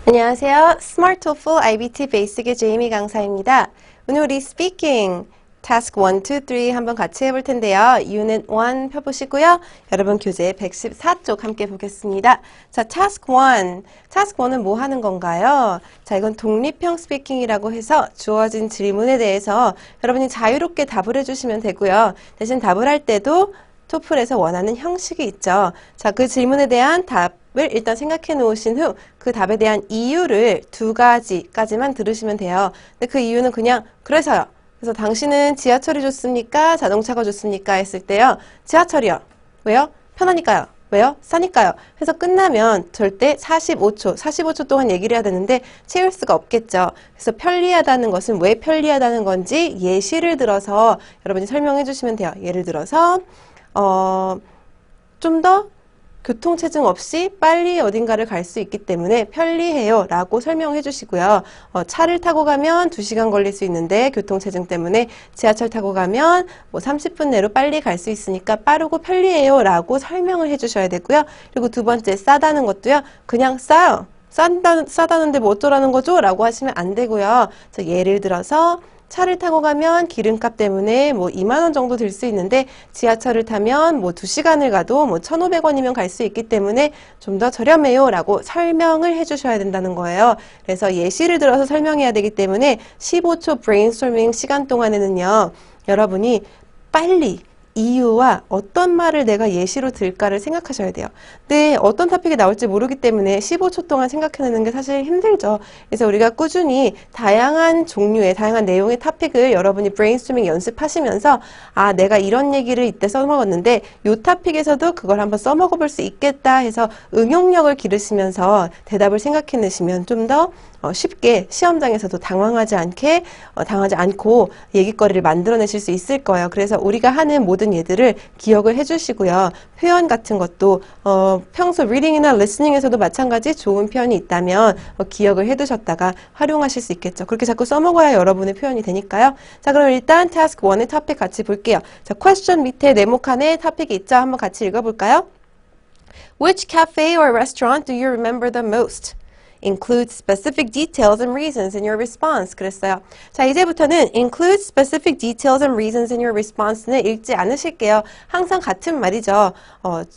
안녕하세요. 스마트 토플 IBT 베이직의 제이미 강사입니다. 오늘 우리 스피킹 타스크 1, 2, 3 한번 같이 해볼 텐데요. 유닛 1 펴보시고요. 여러분 교재 114쪽 함께 보겠습니다. 자, 타스크 1. 타스크 1은 뭐 하는 건가요? 자, 이건 독립형 스피킹이라고 해서 주어진 질문에 대해서 여러분이 자유롭게 답을 해주시면 되고요. 대신 답을 할 때도 토플에서 원하는 형식이 있죠. 자, 그 질문에 대한 답을 일단 생각해 놓으신 후 그 답에 대한 이유를 2가지까지만 들으시면 돼요. 근데 그 이유는 그냥 그래서요. 그래서 당신은 지하철이 좋습니까? 자동차가 좋습니까? 했을 때요. 지하철이요. 왜요? 편하니까요. 왜요? 싸니까요. 해서 끝나면 절대 45초 동안 얘기를 해야 되는데 채울 수가 없겠죠. 그래서 편리하다는 것은 왜 편리하다는 건지 예시를 들어서 여러분이 설명해 주시면 돼요. 예를 들어서 좀 더 교통체증 없이 빨리 어딘가를 갈 수 있기 때문에 편리해요 라고 설명해 주시고요. 차를 타고 가면 2시간 걸릴 수 있는데 교통체증 때문에 지하철 타고 가면 뭐 30분 내로 빨리 갈 수 있으니까 빠르고 편리해요 라고 설명을 해 주셔야 되고요. 그리고 두 번째 싸다는 것도요. 그냥 싸요. 싸다는데 뭐 어쩌라는 거죠? 라고 하시면 안 되고요. 자, 예를 들어서 차를 타고 가면 기름값 때문에 뭐 2만 원 정도 들 수 있는데 지하철을 타면 뭐 2시간을 가도 뭐 1,500원이면 갈 수 있기 때문에 좀 더 저렴해요 라고 설명을 해 주셔야 된다는 거예요. 그래서 예시를 들어서 설명해야 되기 때문에 15초 브레인스토밍 시간 동안에는요. 여러분이 빨리 이유와 어떤 말을 내가 예시로 들까를 생각하셔야 돼요. 근데 어떤 토픽이 나올지 모르기 때문에 15초 동안 생각해내는 게 사실 힘들죠. 그래서 우리가 꾸준히 다양한 종류의, 다양한 내용의 토픽을 여러분이 브레인스토밍 연습하시면서 아, 내가 이런 얘기를 이때 써먹었는데 이 토픽에서도 그걸 한번 써먹어 볼 수 있겠다 해서 응용력을 기르시면서 대답을 생각해내시면 좀 더 쉽게 시험장에서도 당황하지 않고 얘기거리를 만들어내실 수 있을 거예요. 그래서 우리가 하는 모든 예들을 기억을 해주시고요. 표현 같은 것도 평소 리딩이나 리스닝에서도 마찬가지 좋은 표현이 있다면 기억을 해두셨다가 활용하실 수 있겠죠. 그렇게 자꾸 써먹어야 여러분의 표현이 되니까요. 자, 그럼 일단 타스크 1의 토픽 같이 볼게요. 자, 퀘스천 밑에 네모칸에 토픽이 있죠. 한번 같이 읽어볼까요? Which cafe or restaurant do you remember the most? Include specific details and reasons in your response. 그랬어요. 자, 이제부터는 include specific details and reasons in your response는 읽지 않으실게요. 항상 같은 말이죠.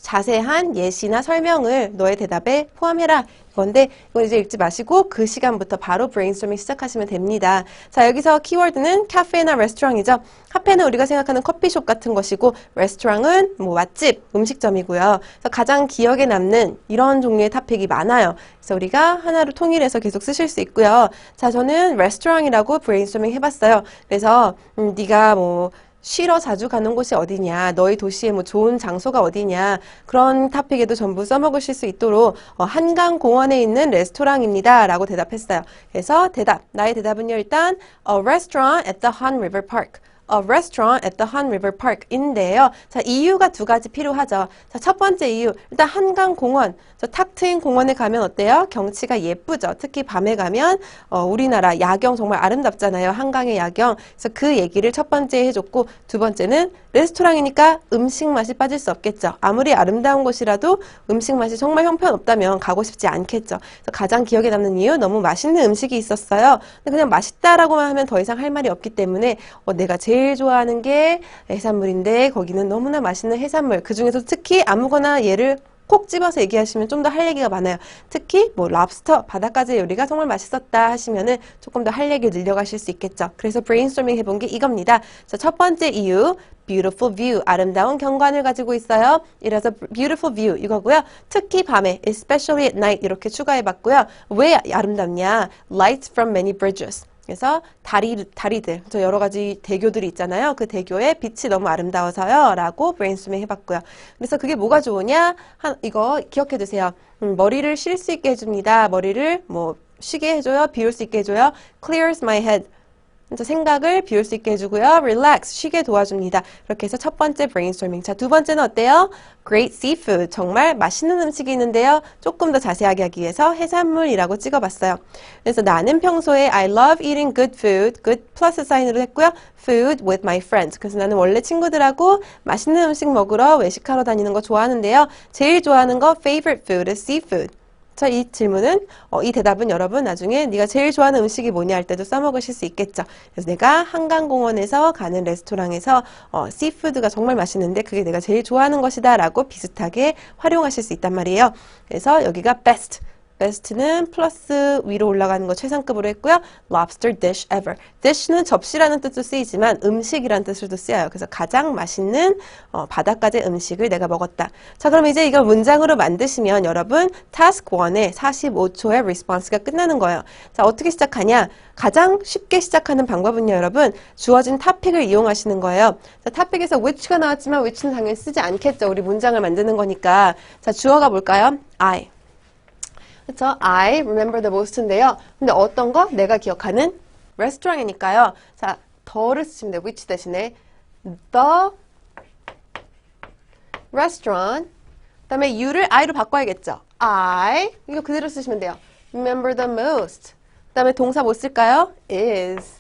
자세한 예시나 설명을 너의 대답에 포함해라. 건데 이건 이제 읽지 마시고 그 시간부터 바로 브레인스토밍 시작하시면 됩니다. 자, 여기서 키워드는 카페나 레스토랑이죠. 카페는 우리가 생각하는 커피숍 같은 것이고 레스토랑은 뭐 맛집, 음식점이고요. 그래서 가장 기억에 남는 이런 종류의 토픽이 많아요. 그래서 우리가 하나로 통일해서 계속 쓰실 수 있고요. 자, 저는 레스토랑이라고 브레인스토밍 해봤어요. 그래서 네가 뭐 쉬러 자주 가는 곳이 어디냐, 너희 도시에 뭐 좋은 장소가 어디냐, 그런 토픽에도 전부 써먹으실 수 있도록 한강공원에 있는 레스토랑입니다 라고 대답했어요. 그래서 나의 대답은요, 일단 A restaurant at the Han River Park. A restaurant at the Han River Park인데요. 자, 이유가 2가지 필요하죠. 자, 첫 번째 이유. 일단 한강공원. 탁 트인 공원에 가면 어때요? 경치가 예쁘죠. 특히 밤에 가면 우리나라 야경 정말 아름답잖아요. 한강의 야경. 그래서 그 얘기를 첫 번째 해줬고 두 번째는 레스토랑이니까 음식 맛이 빠질 수 없겠죠. 아무리 아름다운 곳이라도 음식 맛이 정말 형편없다면 가고 싶지 않겠죠. 그래서 가장 기억에 남는 이유 너무 맛있는 음식이 있었어요. 근데 그냥 맛있다라고만 하면 더 이상 할 말이 없기 때문에 내가 제일 좋아하는 게 해산물인데 거기는 너무나 맛있는 해산물. 그중에서 특히 아무거나 예를 콕 집어서 얘기하시면 좀 더 할 얘기가 많아요. 특히 뭐 랍스터, 바닷가재 요리가 정말 맛있었다 하시면은 조금 더 할 얘기를 늘려가실 수 있겠죠. 그래서 브레인스토밍 해본 게 이겁니다. 자, 첫 번째 이유, beautiful view, 아름다운 경관을 가지고 있어요. 이래서 beautiful view 이거고요. 특히 밤에, especially at night 이렇게 추가해봤고요. 왜 아름답냐? Lights from many bridges. 그래서 다리들, 저 여러 가지 대교들이 있잖아요. 그 대교의 빛이 너무 아름다워서요. 라고 브레인스토밍 해봤고요. 그래서 그게 뭐가 좋으냐? 이거 기억해 두세요. 머리를 쉴 수 있게 해줍니다. 머리를 뭐 쉬게 해줘요. 비울 수 있게 해줘요. Clears my head. 생각을 비울 수 있게 해주고요. Relax, 쉬게 도와줍니다. 이렇게 해서 첫 번째 브레인스토밍. 자, 두 번째는 어때요? Great seafood, 정말 맛있는 음식이 있는데요. 조금 더 자세하게 하기 위해서 해산물이라고 찍어봤어요. 그래서 나는 평소에 I love eating good food, good 플러스 사인으로 했고요. Food with my friends. 그래서 나는 원래 친구들하고 맛있는 음식 먹으러 외식하러 다니는 거 좋아하는데요. 제일 좋아하는 거 favorite food is seafood. 자, 이 질문은, 이 대답은 여러분 나중에 네가 제일 좋아하는 음식이 뭐냐 할 때도 써먹으실 수 있겠죠. 그래서 내가 한강공원에서 가는 레스토랑에서 씨푸드가 정말 맛있는데 그게 내가 제일 좋아하는 것이다 라고 비슷하게 활용하실 수 있단 말이에요. 그래서 여기가 best. best는 플러스 위로 올라가는 거 최상급으로 했고요. lobster dish ever. dish는 접시라는 뜻도 쓰이지만 음식이라는 뜻으로도 쓰여요. 그래서 가장 맛있는 바닷가재 음식을 내가 먹었다. 자, 그럼 이제 이걸 문장으로 만드시면 여러분 task 1에 45초의 response가 끝나는 거예요. 자, 어떻게 시작하냐? 가장 쉽게 시작하는 방법은요, 여러분. 주어진 to픽을 이용하시는 거예요. 자, topic에서 which가 나왔지만 which는 당연히 쓰지 않겠죠. 우리 문장을 만드는 거니까. 자, 주어가 뭘까요? I. 그쵸? I remember the most인데요. 근데 어떤 거? 내가 기억하는 레스토랑이니까요. 자, 더를 쓰시면 돼요. which 대신에 the restaurant. 그 다음에 you를 I로 바꿔야겠죠. I. 이거 그대로 쓰시면 돼요. remember the most. 그 다음에 동사 뭐 쓸까요? is.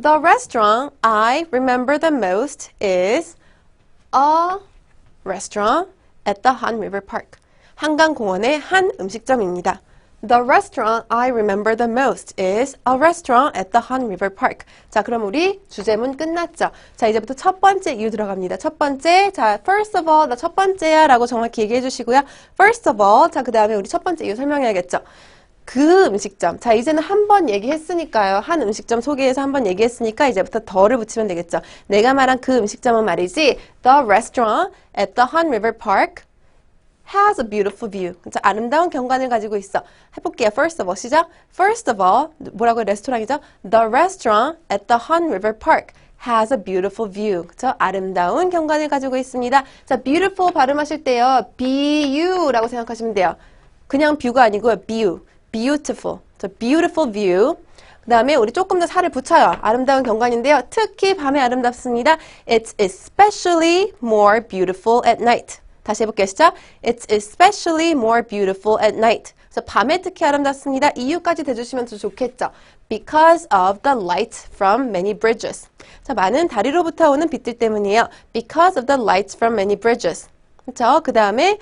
The restaurant I remember the most is a restaurant at the Han River Park. 한강공원의 한 음식점입니다. The restaurant I remember the most is a restaurant at the Han River Park. 자, 그럼 우리 주제문 끝났죠? 자, 이제부터 첫 번째 이유 들어갑니다. 첫 번째, 자, first of all, 나 첫 번째야 라고 정확히 얘기해 주시고요. First of all, 자, 그 다음에 우리 첫 번째 이유 설명해야겠죠? 그 음식점. 자, 이제는 한 번 얘기했으니까요. 한 음식점 소개해서 한 번 얘기했으니까 이제부터 더를 붙이면 되겠죠. 내가 말한 그 음식점은 말이지, The restaurant at the Han River Park has a beautiful view. 자, 아름다운 경관을 가지고 있어. 해볼게요. First of all, 시작. First of all, 뭐라고요? 레스토랑이죠? The restaurant at the Han River Park has a beautiful view. 그쵸? 아름다운 경관을 가지고 있습니다. 자, beautiful 발음하실 때요. B-U-라고 생각하시면 돼요. 그냥 뷰가 아니고요. view. beautiful. 자, beautiful view. 그 다음에 우리 조금 더 살을 붙여요. 아름다운 경관인데요. 특히 밤에 아름답습니다. It's especially more beautiful at night. 다시 해볼게요. 시작. It's especially more beautiful at night. 그래서 밤에 특히 아름답습니다. 이유까지 대주시면 더 좋겠죠. Because of the light from many bridges. 자, 많은 다리로부터 오는 빛들 때문이에요. Because of the lights from many bridges. 그렇죠? 그 다음에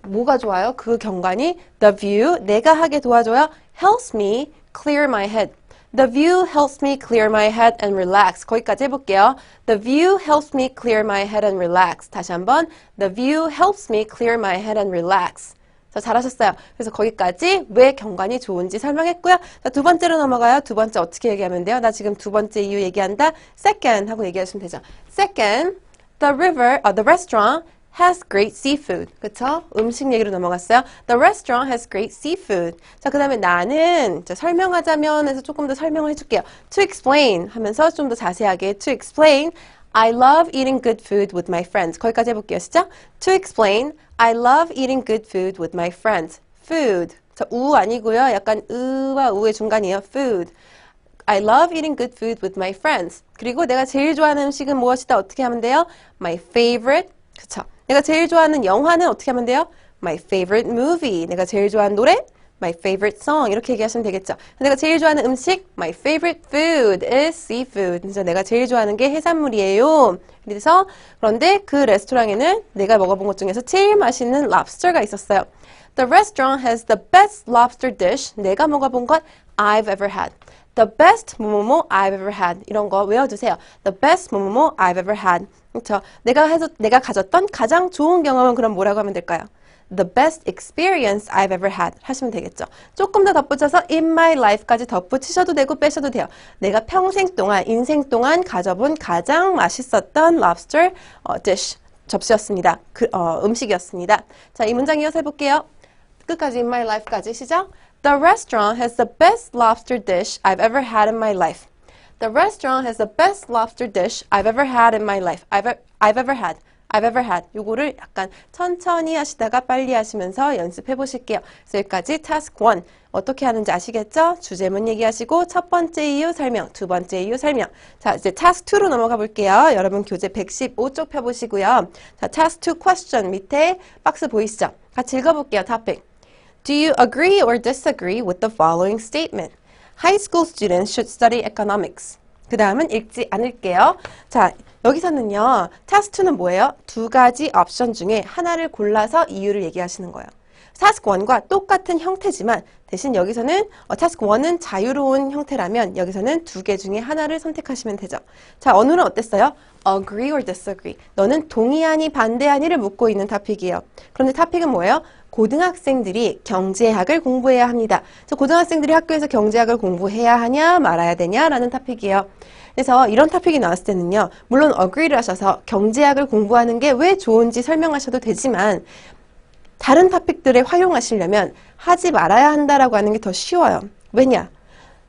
뭐가 좋아요? 그 경관이 the view, 내가 하게 도와줘요. Helps me clear my head. The view helps me clear my head and relax. 거기까지 해볼게요. The view helps me clear my head and relax. 다시 한번. The view helps me clear my head and relax. 자, 잘하셨어요. 그래서 거기까지 왜 경관이 좋은지 설명했고요. 자, 두 번째로 넘어가요. 두 번째 어떻게 얘기하면 돼요? 나 지금 두 번째 이유 얘기한다. Second 하고 얘기하시면 되죠. Second, the restaurant has great seafood. 그쵸? 음식 얘기로 넘어갔어요. The restaurant has great seafood. 자, 그 다음에 나는 설명하자면 해서 조금 더 설명을 해줄게요. To explain 하면서 좀 더 자세하게 To explain, I love eating good food with my friends. 거기까지 해볼게요. 시작. To explain, I love eating good food with my friends. Food. 자, 우 아니고요. 약간 으와 우의 중간이에요. Food. I love eating good food with my friends. 그리고 내가 제일 좋아하는 음식은 무엇이다? 어떻게 하면 돼요? My favorite. 그쵸? 내가 제일 좋아하는 영화는 어떻게 하면 돼요? My favorite movie. 내가 제일 좋아하는 노래? My favorite song. 이렇게 얘기하시면 되겠죠. 내가 제일 좋아하는 음식? My favorite food is seafood. 그래서 내가 제일 좋아하는 게 해산물이에요. 그래서 그런데 그 레스토랑에는 내가 먹어본 것 중에서 제일 맛있는 lobster가 있었어요. The restaurant has the best lobster dish. 내가 먹어본 것 I've ever had. The best 뭐뭐뭐 I've ever had. 이런 거 외워두세요. The best 뭐뭐뭐 I've ever had. 그렇죠? 내가 가졌던 가장 좋은 경험은 그럼 뭐라고 하면 될까요? The best experience I've ever had 하시면 되겠죠. 조금 더 덧붙여서 in my life까지 덧붙이셔도 되고 빼셔도 돼요. 내가 평생 동안, 인생 동안 가져본 가장 맛있었던 lobster dish, 접시였습니다. 음식이었습니다. 자, 이 문장 이어서 해볼게요. 끝까지 in my life까지 시작. The restaurant has the best lobster dish I've ever had in my life. The restaurant has the best lobster dish I've ever had in my life. I've ever had. I've ever had. 요거를 약간 천천히 하시다가 빨리 하시면서 연습해 보실게요. 그래서 여기까지 task 1. 어떻게 하는지 아시겠죠? 주제문 얘기하시고 첫 번째 이유 설명, 두 번째 이유 설명. 자, 이제 task 2로 넘어가 볼게요. 여러분 교재 115쪽 펴보시고요. 자, task 2 question 밑에 박스 보이시죠? 같이 읽어볼게요. topic. Do you agree or disagree with the following statement? High school students should study economics. 그 다음은 읽지 않을게요. 자, 여기서는요. 타스크 2는 뭐예요? 두 가지 옵션 중에 하나를 골라서 이유를 얘기하시는 거예요. task 1과 똑같은 형태지만 대신 여기서는 task 1은 자유로운 형태라면 여기서는 두 개 중에 하나를 선택하시면 되죠. 자, 오늘은 어땠어요? agree or disagree. 너는 동의하니 반대하니를 묻고 있는 토픽이에요. 그런데 토픽은 뭐예요? 고등학생들이 경제학을 공부해야 합니다. 그래서 고등학생들이 학교에서 경제학을 공부해야 하냐 말아야 되냐라는 토픽이에요. 그래서 이런 토픽이 나왔을 때는요. 물론 agree를 하셔서 경제학을 공부하는 게 왜 좋은지 설명하셔도 되지만 다른 토픽들에 활용하시려면 하지 말아야 한다라고 하는 게 더 쉬워요. 왜냐?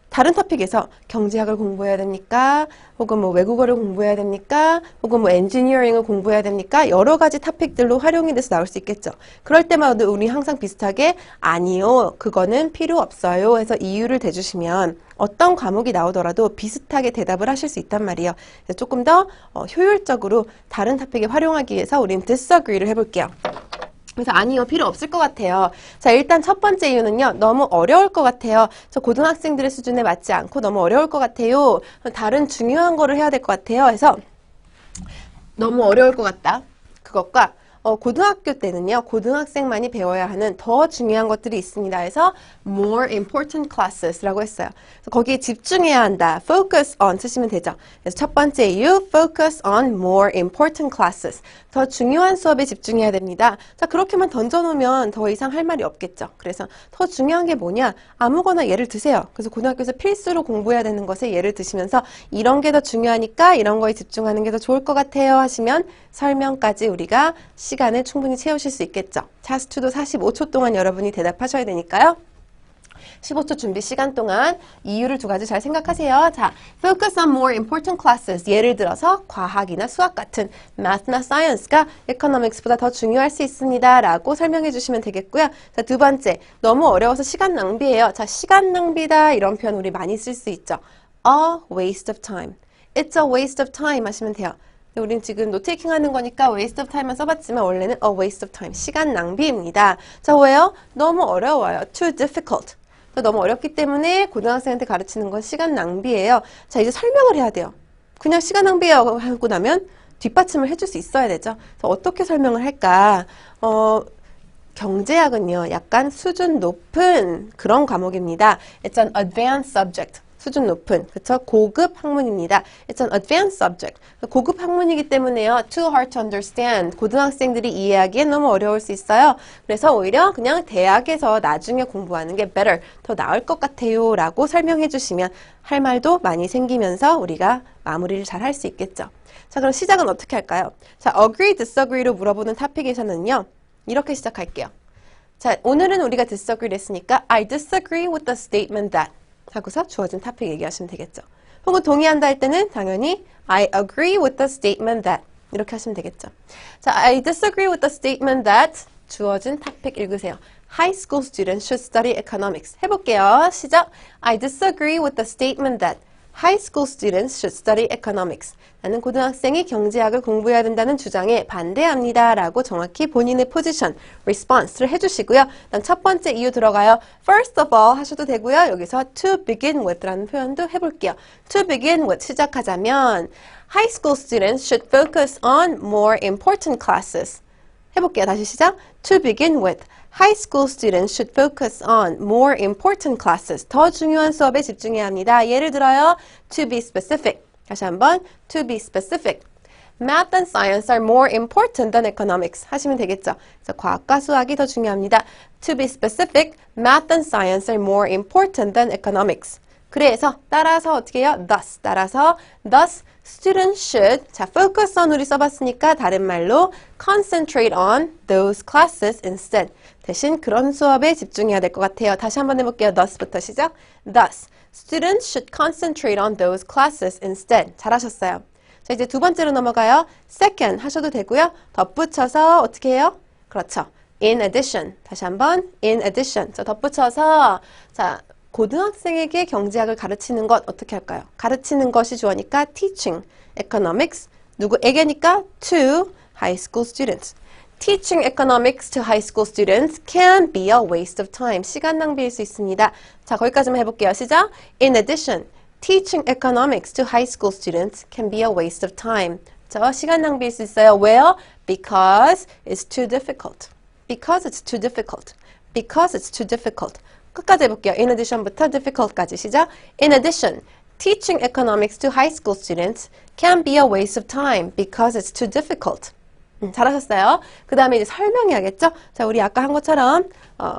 다른 토픽에서 경제학을 공부해야 됩니까? 혹은 뭐 외국어를 공부해야 됩니까? 혹은 뭐 엔지니어링을 공부해야 됩니까? 여러 가지 토픽들로 활용이 돼서 나올 수 있겠죠. 그럴 때마다 우리 항상 비슷하게 아니요, 그거는 필요 없어요 해서 이유를 대주시면 어떤 과목이 나오더라도 비슷하게 대답을 하실 수 있단 말이에요. 그래서 조금 더 효율적으로 다른 토픽에 활용하기 위해서 우린 disagree를 해볼게요. 그래서 아니요, 필요 없을 것 같아요. 자, 일단 첫 번째 이유는요. 너무 어려울 것 같아요. 저 고등학생들의 수준에 맞지 않고 너무 어려울 것 같아요. 다른 중요한 거를 해야 될 것 같아요. 해서 너무 어려울 것 같다. 그것과 고등학교 때는요. 고등학생만이 배워야 하는 더 중요한 것들이 있습니다. 해서 more important classes라고 했어요. 그래서 거기에 집중해야 한다. focus on 쓰시면 되죠. 그래서 첫 번째 이유 focus on more important classes. 더 중요한 수업에 집중해야 됩니다. 자, 그렇게만 던져놓으면 더 이상 할 말이 없겠죠. 그래서 더 중요한 게 뭐냐? 아무거나 예를 드세요. 그래서 고등학교에서 필수로 공부해야 되는 것에 예를 드시면서 이런 게 더 중요하니까 이런 거에 집중하는 게 더 좋을 것 같아요 하시면 설명까지 우리가 시간을 충분히 채우실 수 있겠죠. 타스크 2도 45초 동안 여러분이 대답하셔야 되니까요. 15초 준비 시간 동안 이유를 두 가지 잘 생각하세요. 자, focus on more important classes. 예를 들어서 과학이나 수학 같은 math나 science가 economics보다 더 중요할 수 있습니다. 라고 설명해 주시면 되겠고요. 자, 두 번째, 너무 어려워서 시간 낭비예요. 자, 시간 낭비다 이런 표현 우리 많이 쓸 수 있죠. A waste of time. It's a waste of time 하시면 돼요. 우린 지금 노테이킹 하는 거니까 waste of time만 써봤지만 원래는 a waste of time, 시간 낭비입니다. 자, 왜요? 너무 어려워요. Too difficult. 너무 어렵기 때문에 고등학생한테 가르치는 건 시간 낭비예요. 자, 이제 설명을 해야 돼요. 그냥 시간 낭비하고 하고 나면 뒷받침을 해줄 수 있어야 되죠. 그래서 어떻게 설명을 할까? 경제학은요, 약간 수준 높은 그런 과목입니다. It's an advanced subject. 수준 높은, 그쵸? 고급 학문입니다. It's an advanced subject. 고급 학문이기 때문에요. Too hard to understand. 고등학생들이 이해하기엔 너무 어려울 수 있어요. 그래서 오히려 그냥 대학에서 나중에 공부하는 게 better, 더 나을 것 같아요. 라고 설명해 주시면 할 말도 많이 생기면서 우리가 마무리를 잘 할 수 있겠죠. 자, 그럼 시작은 어떻게 할까요? 자, agree, disagree로 물어보는 토픽에서는요. 이렇게 시작할게요. 자, 오늘은 우리가 disagree를 했으니까 I disagree with the statement that 하고서 주어진 토픽 얘기하시면 되겠죠. 혹은 동의한다 할 때는 당연히 I agree with the statement that 이렇게 하시면 되겠죠. 자, I disagree with the statement that 주어진 토픽 읽으세요. High school students should study economics. 해볼게요. 시작. I disagree with the statement that high school students should study economics. 나는 고등학생이 경제학을 공부해야 된다는 주장에 반대합니다. 라고 정확히 본인의 포지션, response를 해주시고요. 그다음 첫 번째 이유 들어가요. First of all 하셔도 되고요. 여기서 to begin with 라는 표현도 해볼게요. To begin with 시작하자면 high school students should focus on more important classes. 해볼게요. 다시 시작. To begin with. High school students should focus on more important classes. 더 중요한 수업에 집중해야 합니다. 예를 들어요. To be specific. 다시 한번. To be specific. Math and science are more important than economics. 하시면 되겠죠. 그래서 과학과 수학이 더 중요합니다. To be specific. Math and science are more important than economics. 그래서 따라서 어떻게 해요? Thus. 따라서 thus students should 자 focus on 우리 써봤으니까 다른 말로 concentrate on those classes instead. 대신 그런 수업에 집중해야 될 것 같아요. 다시 한번 해볼게요. thus부터 시작. Thus students should concentrate on those classes instead. 잘하셨어요. 자 이제 두 번째로 넘어가요. Second 하셔도 되고요. 덧붙여서 어떻게 해요? 그렇죠. In addition. 다시 한번 in addition. 자 덧붙여서 자 고등학생에게 경제학을 가르치는 것 어떻게 할까요? 가르치는 것이 주어니까 teaching, economics, 누구에게니까 to high school students. Teaching economics to high school students can be a waste of time. 시간 낭비일 수 있습니다. 자, 거기까지만 해볼게요. 시작. In addition, teaching economics to high school students can be a waste of time. 저 시간 낭비일 수 있어요. 왜요? Because it's too difficult. Because it's too difficult. because it's too difficult. 끝까지 해볼게요. In addition부터 difficult까지 시작. In addition, teaching economics to high school students can be a waste of time because it's too difficult. 잘하셨어요. 그 다음에 이제 설명해야겠죠? 자, 우리 아까 한 것처럼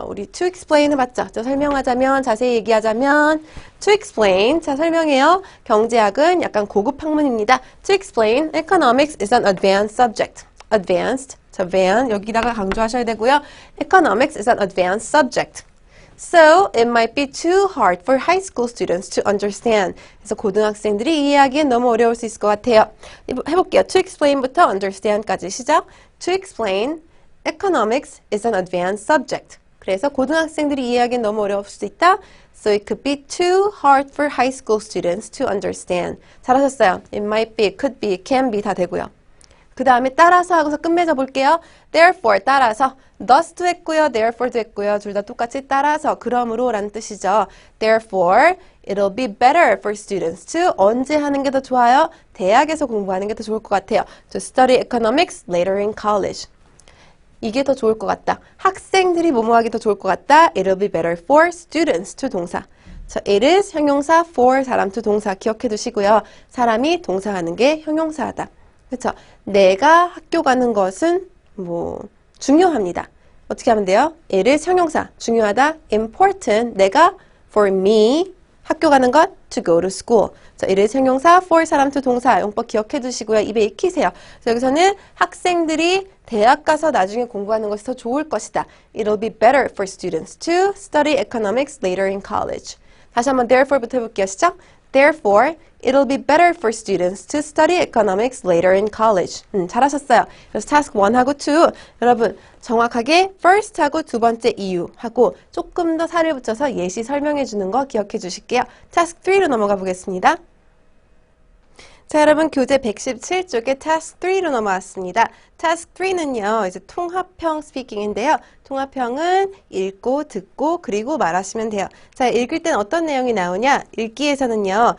우리 to explain 해봤죠? 자, 설명하자면, 자세히 얘기하자면 to explain, 자, 설명해요. 경제학은 약간 고급 학문입니다. To explain, economics is an advanced subject. Advanced, 자, van, 여기다가 강조하셔야 되고요. Economics is an advanced subject. So, it might be too hard for high school students to understand. 그래서 고등학생들이 이해하기엔 너무 어려울 수 있을 것 같아요. 해볼게요. To explain부터 understand까지 시작. To explain, economics is an advanced subject. 그래서 고등학생들이 이해하기엔 너무 어려울 수 있다. So, it could be too hard for high school students to understand. 잘하셨어요. It might be, it could be, it can be 다 되고요. 그 다음에 따라서 하고서 끝맺어 볼게요. Therefore, 따라서. thus도 했고요. Thereford도 했고요. 둘 다 똑같이 따라서, 그러므로 라는 뜻이죠. Therefore, it'll be better for students to 언제 하는 게 더 좋아요? 대학에서 공부하는 게 더 좋을 것 같아요. To study economics later in college. 이게 더 좋을 것 같다. 학생들이 뭐뭐하기 더 좋을 것 같다. It'll be better for students to 동사. 자, it is 형용사, for 사람 to 동사 기억해 두시고요. 사람이 동사하는 게 형용사하다. 그렇죠? 내가 학교 가는 것은 중요합니다. 어떻게 하면 돼요? it is 형용사, 중요하다, important, 내가 for me, 학교 가는 것, to go to school. 자, it is 형용사, for 사람 to 동사, 용법 기억해 두시고요. 입에 익히세요. 자, 여기서는 학생들이 대학 가서 나중에 공부하는 것이 더 좋을 것이다. It'll be better for students to study economics later in college. 다시 한번 therefore부터 해볼게요. 시작. Therefore, it'll be better for students to study economics later in college. 잘하셨어요. 그래서 task 1하고 2, 여러분 정확하게 first하고 두 번째 이유하고 조금 더 살을 붙여서 예시 설명해 주는 거 기억해 주실게요. task 3로 넘어가 보겠습니다. 자, 여러분 교재 117쪽에 task 3로 넘어왔습니다. task 3는요, 이제 통합형 스피킹인데요. 통합형은 읽고, 듣고, 그리고 말하시면 돼요. 자, 읽을 땐 어떤 내용이 나오냐? 읽기에서는요,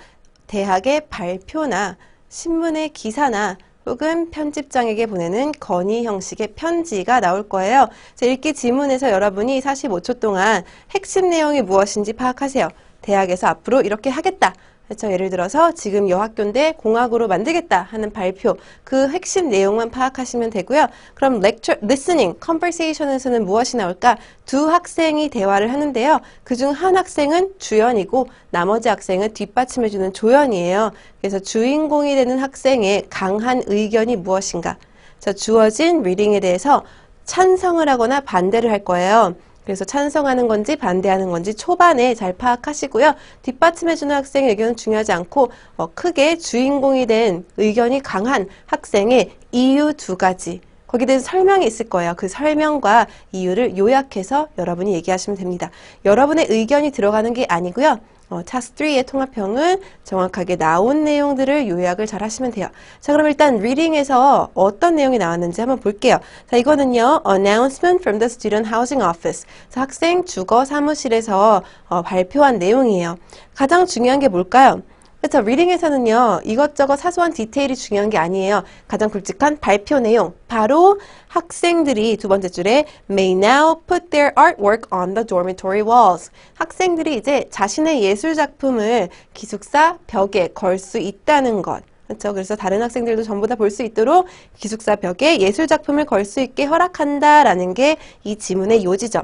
대학의 발표나 신문의 기사나 혹은 편집장에게 보내는 건의 형식의 편지가 나올 거예요. 자, 읽기 지문에서 여러분이 45초 동안 핵심 내용이 무엇인지 파악하세요. 대학에서 앞으로 이렇게 하겠다. 그렇죠? 예를 들어서 지금 여학교인데 공학으로 만들겠다 하는 발표, 그 핵심 내용만 파악하시면 되고요. 그럼 lecture, listening, conversation에서는 무엇이 나올까? 두 학생이 대화를 하는데요. 그중 한 학생은 주연이고 나머지 학생은 뒷받침해주는 조연이에요. 그래서 주인공이 되는 학생의 강한 의견이 무엇인가? 자, 주어진 리딩에 대해서 찬성을 하거나 반대를 할 거예요. 그래서 찬성하는 건지 반대하는 건지 초반에 잘 파악하시고요. 뒷받침해주는 학생의 의견은 중요하지 않고 크게 주인공이 된 의견이 강한 학생의 이유 두 가지, 거기에 대해서 설명이 있을 거예요. 그 설명과 이유를 요약해서 여러분이 얘기하시면 됩니다. 여러분의 의견이 들어가는 게 아니고요. task 3의 통합형은 정확하게 나온 내용들을 요약을 잘 하시면 돼요. 자, 그럼 일단 리딩에서 어떤 내용이 나왔는지 한번 볼게요. 자, 이거는요, announcement from the student housing office. 자, 학생 주거 사무실에서 발표한 내용이에요. 가장 중요한 게 뭘까요? 그렇죠. 리딩에서는요, 이것저것 사소한 디테일이 중요한 게 아니에요. 가장 굵직한 발표 내용. 바로 학생들이 두 번째 줄에 may now put their artwork on the dormitory walls. 학생들이 이제 자신의 예술 작품을 기숙사 벽에 걸 수 있다는 것. 그렇죠. 그래서 다른 학생들도 전부 다 볼 수 있도록 기숙사 벽에 예술 작품을 걸 수 있게 허락한다라는 게 이 지문의 요지죠.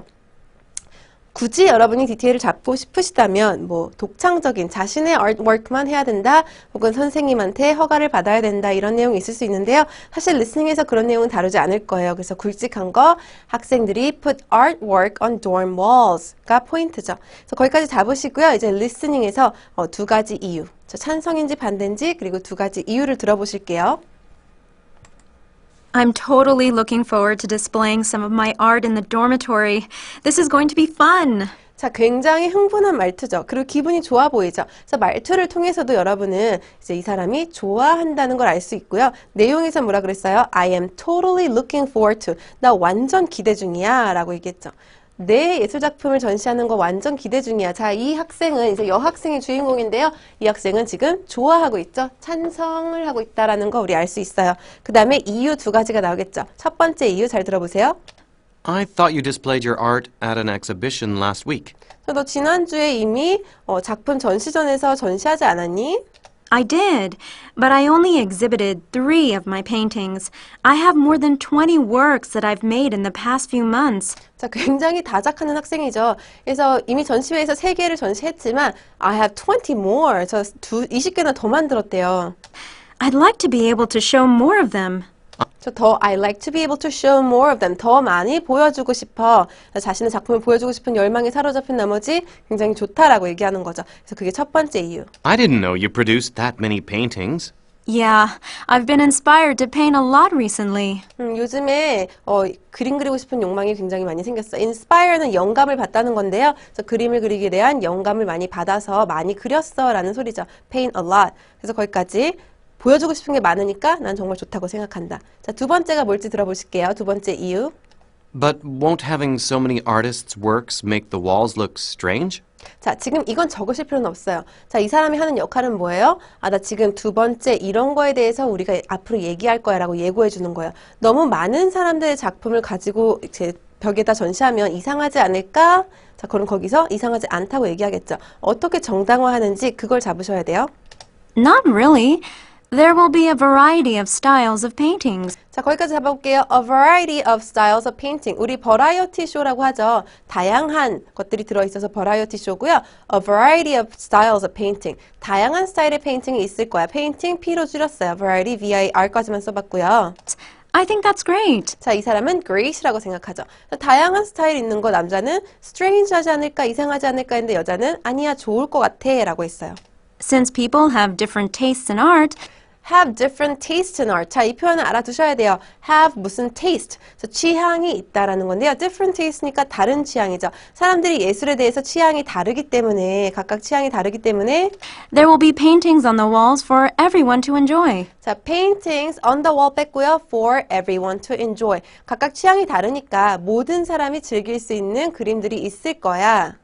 굳이 여러분이 디테일을 잡고 싶으시다면 독창적인 자신의 아트워크만 해야 된다 혹은 선생님한테 허가를 받아야 된다 이런 내용이 있을 수 있는데요. 사실 리스닝에서 그런 내용은 다루지 않을 거예요. 그래서 굵직한 거 학생들이 put artwork on dorm walls가 포인트죠. 그래서 거기까지 잡으시고요. 이제 리스닝에서 두 가지 이유, 찬성인지 반대인지 그리고 두 가지 이유를 들어보실게요. I'm totally looking forward to displaying some of my art in the dormitory. This is going to be fun. 자, 굉장히 흥분한 말투죠. 그리고 기분이 좋아 보이죠. 그래서 말투를 통해서도 여러분은 이제 이 사람이 좋아한다는 걸 알 수 있고요. 내용에서 뭐라 그랬어요? I am totally looking forward to. 나 완전 기대 중이야 라고 얘기했죠. 내 예술작품을 전시하는 거 완전 기대 중이야. 자, 이 학생은 이제 여학생이 주인공인데요. 이 학생은 지금 좋아하고 있죠. 찬성을 하고 있다라는 거 우리 알 수 있어요. 그 다음에 이유 두 가지가 나오겠죠. 첫 번째 이유 잘 들어보세요. I thought you displayed your art at an exhibition last week. 너 지난주에 이미 작품 전시전에서 전시하지 않았니? I did, but I only exhibited 3 of my paintings. I have more than 20 works that I've made in the past few months. 자, 굉장히 다작하는 학생이죠. 그래서 이미 전시회에서 3개를 전시했지만 I have 20 more. 20개나 더 만들었대요. I'd like to be able to show more of them. I like to be able to show more of them. 더 많이 보여주고 싶어. 자신의 작품을 보여주고 싶은 열망에 사로잡힌 나머지 굉장히 좋다라고 얘기하는 거죠. 그래서 그게 첫 번째 이유. I didn't know you produced that many paintings. Yeah, I've been inspired to paint a lot recently. 요즘에 그림 그리고 싶은 욕망이 굉장히 많이 생겼어. Inspire는 영감을 받다는 건데요. 그래서 그림을 그리기에 대한 영감을 많이 받아서 많이 그렸어 라는 소리죠. Paint a lot. 그래서 거기까지 보여주고 싶은 게 많으니까 난 정말 좋다고 생각한다. 자, 두 번째가 뭘지 들어보실게요. 두 번째 이유. But won't having so many artists' works make the walls look strange? 자, 지금 이건 적으실 필요는 없어요. 자, 이 사람이 하는 역할은 뭐예요? 나 지금 두 번째 이런 거에 대해서 우리가 앞으로 얘기할 거야 라고 예고해 주는 거예요. 너무 많은 사람들의 작품을 가지고 제 벽에다 전시하면 이상하지 않을까? 자, 그럼 거기서 이상하지 않다고 얘기하겠죠. 어떻게 정당화하는지 그걸 잡으셔야 돼요. Not really. There will be a variety of styles of paintings. 자, 거기까지 잡아볼게요. A variety of styles of painting. 우리 버라이어티 쇼라고 하죠. 다양한 것들이 들어있어서 버라이어티 쇼고요. A variety of styles of painting. 다양한 스타일의 페인팅이 있을 거야. 페인팅 P로 줄였어요. Variety, V-I-R까지만 써봤고요. I think that's great. 자, 이 사람은 great이라고 생각하죠. 다양한 스타일 있는 거 남자는 strange 하지 않을까, 이상하지 않을까 했는데 여자는 아니야, 좋을 것 같아 라고 했어요. Since people have different tastes in art, have different taste in art. 자, 이 표현을 알아두셔야 돼요. have 무슨 taste. 취향이 있다라는 건데요. different taste니까 다른 취향이죠. 사람들이 예술에 대해서 취향이 다르기 때문에, 각각 취향이 다르기 때문에 there will be paintings on the walls for everyone to enjoy. 자, paintings on the wall 뺐고요. for everyone to enjoy. 각각 취향이 다르니까 모든 사람이 즐길 수 있는 그림들이 있을 거야.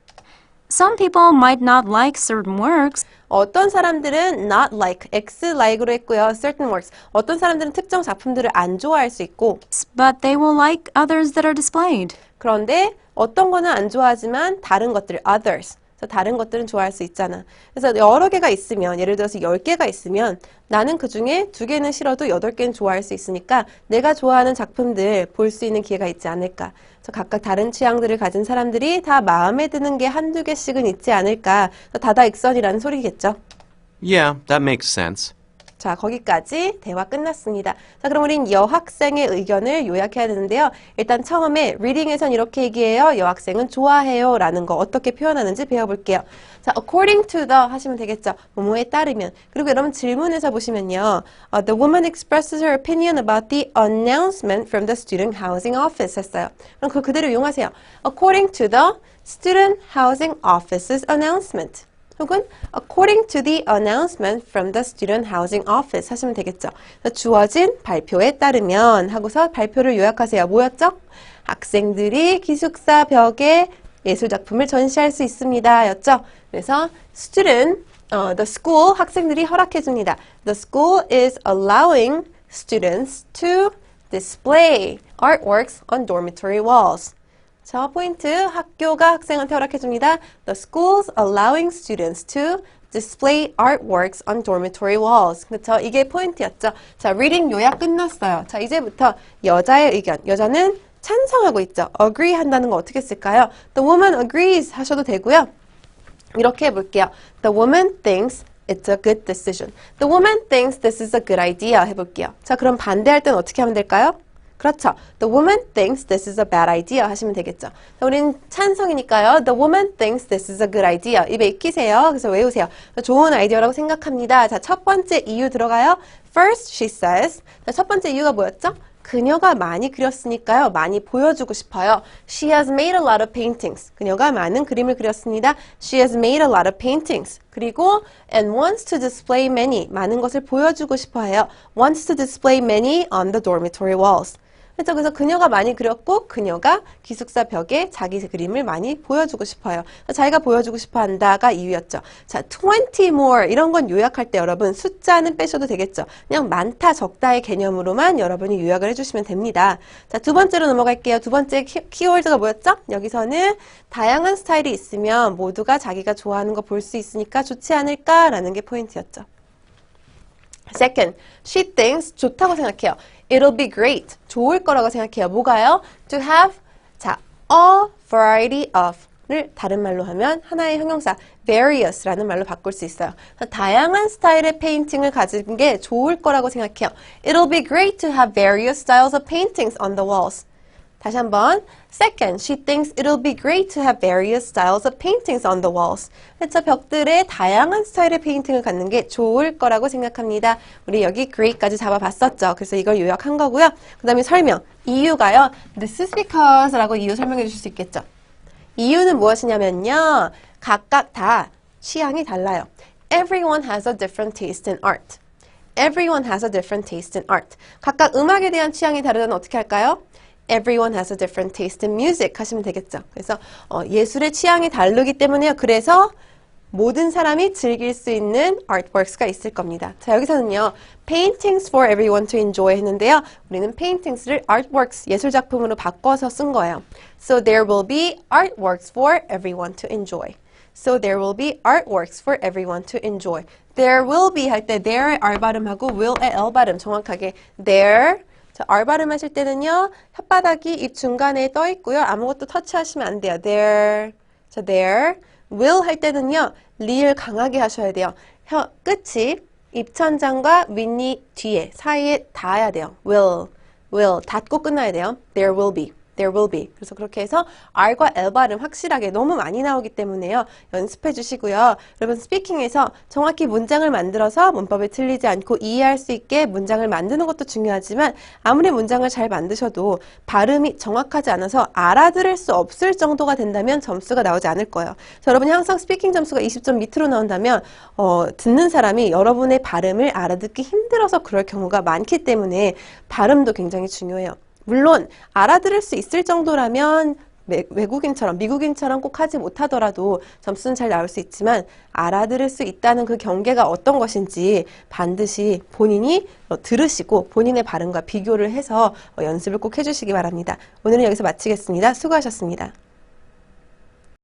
Some people might not like certain works. 어떤 사람들은 not like, X-like으로 했고요. certain works. 어떤 사람들은 특정 작품들을 안 좋아할 수 있고 But they will like others that are displayed. 그런데 어떤 거는 안 좋아하지만 다른 것들, others. 그래서 다른 것들은 좋아할 수 있잖아. 그래서 여러 개가 있으면, 예를 들어서 10개가 있으면 나는 그 중에 2개는 싫어도 8개는 좋아할 수 있으니까 내가 좋아하는 작품들 볼 수 있는 기회가 있지 않을까. 그래서 각각 다른 취향들을 가진 사람들이 다 마음에 드는 게 한두 개씩은 있지 않을까. 다다익선이라는 소리겠죠. Yeah, that makes sense. 자, 거기까지 대화 끝났습니다. 자, 그럼 우린 여학생의 의견을 요약해야 되는데요. 일단 처음에 리딩에선 이렇게 얘기해요. 여학생은 좋아해요 라는 거 어떻게 표현하는지 배워볼게요. 자, according to the 하시면 되겠죠. 뭐뭐에 따르면. 그리고 여러분 질문에서 보시면요. The woman expresses her opinion about the announcement from the student housing office 했어요. 그럼 그거 그대로 이용하세요. According to the student housing office's announcement. 혹은 according to the announcement from the student housing office 하시면 되겠죠. 주어진 발표에 따르면 하고서 발표를 요약하세요. 뭐였죠? 학생들이 기숙사 벽에 예술작품을 전시할 수 있습니다. 였죠? 그래서 student, the school, 학생들이 허락해 줍니다. The school is allowing students to display artworks on dormitory walls. 자, 포인트. 학교가 학생한테 허락해줍니다. The school's allowing students to display artworks on dormitory walls. 그렇죠? 이게 포인트였죠. 자, reading 요약 끝났어요. 자, 이제부터 여자의 의견. 여자는 찬성하고 있죠. agree 한다는 거 어떻게 쓸까요? The woman agrees 하셔도 되고요. 이렇게 해볼게요. The woman thinks it's a good decision. The woman thinks this is a good idea 해볼게요. 자, 그럼 반대할 때는 어떻게 하면 될까요? 그렇죠. The woman thinks this is a bad idea 하시면 되겠죠. 자, 우린 찬성이니까요. The woman thinks this is a good idea. 입에 익히세요. 그래서 외우세요. 좋은 아이디어라고 생각합니다. 자, 첫 번째 이유 들어가요. First, she says. 자, 첫 번째 이유가 뭐였죠? 그녀가 많이 그렸으니까요. 많이 보여주고 싶어요. She has made a lot of paintings. 그녀가 많은 그림을 그렸습니다. She has made a lot of paintings. 그리고 and wants to display many. 많은 것을 보여주고 싶어 해요. Wants to display many on the dormitory walls. 그렇죠? 그래서 그녀가 많이 그렸고 그녀가 기숙사 벽에 자기 그림을 많이 보여주고 싶어요. 자기가 보여주고 싶어 한다가 이유였죠. 자, 20 more 이런 건 요약할 때 여러분 숫자는 빼셔도 되겠죠. 그냥 많다, 적다의 개념으로만 여러분이 요약을 해주시면 됩니다. 자, 두 번째로 넘어갈게요. 두 번째 키워드가 뭐였죠? 여기서는 다양한 스타일이 있으면 모두가 자기가 좋아하는 거 볼 수 있으니까 좋지 않을까라는 게 포인트였죠. Second, she thinks 좋다고 생각해요. It'll be great. 좋을 거라고 생각해요. 뭐가요? To have 자, a variety of를 다른 말로 하면 하나의 형용사 various라는 말로 바꿀 수 있어요. 다양한 스타일의 페인팅을 가진 게 좋을 거라고 생각해요. It'll be great to have various styles of paintings on the walls. 다시 한번. Second, she thinks it'll be great to have various styles of paintings on the walls. 그래서 벽들에 다양한 스타일의 페인팅을 갖는 게 좋을 거라고 생각합니다. 우리 여기 great까지 잡아봤었죠. 그래서 이걸 요약한 거고요. 그 다음에 설명. 이유가요. This is because 라고 이유 설명해 주실 수 있겠죠. 이유는 무엇이냐면요. 각각 다 취향이 달라요. Everyone has a different taste in art. Everyone has a different taste in art. 각각 음악에 대한 취향이 다르다면 어떻게 할까요? Everyone has a different taste in music 하시면 되겠죠. 그래서 예술의 취향이 다르기 때문에요. 그래서 모든 사람이 즐길 수 있는 artworks가 있을 겁니다. 자, 여기서는요. paintings for everyone to enjoy 했는데요. 우리는 paintings를 artworks, 예술작품으로 바꿔서 쓴 거예요. So there will be artworks for everyone to enjoy. So there will be artworks for everyone to enjoy. There will be 할 때 there의 R 발음하고 will의 L 발음 정확하게 there. 자, R 발음하실 때는요. 혓바닥이 입 중간에 떠 있고요. 아무것도 터치하시면 안 돼요. There. 자, there. will 할 때는요. 리을 강하게 하셔야 돼요. 혀 끝이 입천장과 윗니 뒤에 사이에 닿아야 돼요. will 닿고 끝나야 돼요. There will be. There will be. 그래서 그렇게 해서 R과 L 발음 확실하게 너무 많이 나오기 때문에요. 연습해 주시고요. 여러분 스피킹에서 정확히 문장을 만들어서 문법에 틀리지 않고 이해할 수 있게 문장을 만드는 것도 중요하지만 아무리 문장을 잘 만드셔도 발음이 정확하지 않아서 알아들을 수 없을 정도가 된다면 점수가 나오지 않을 거예요. 그래서 여러분이 항상 스피킹 점수가 20점 밑으로 나온다면 듣는 사람이 여러분의 발음을 알아듣기 힘들어서 그럴 경우가 많기 때문에 발음도 굉장히 중요해요. 물론 알아들을 수 있을 정도라면 외국인처럼 미국인처럼 꼭 하지 못하더라도 점수는 잘 나올 수 있지만 알아들을 수 있다는 그 경계가 어떤 것인지 반드시 본인이 들으시고 본인의 발음과 비교를 해서 연습을 꼭 해주시기 바랍니다. 오늘은 여기서 마치겠습니다. 수고하셨습니다.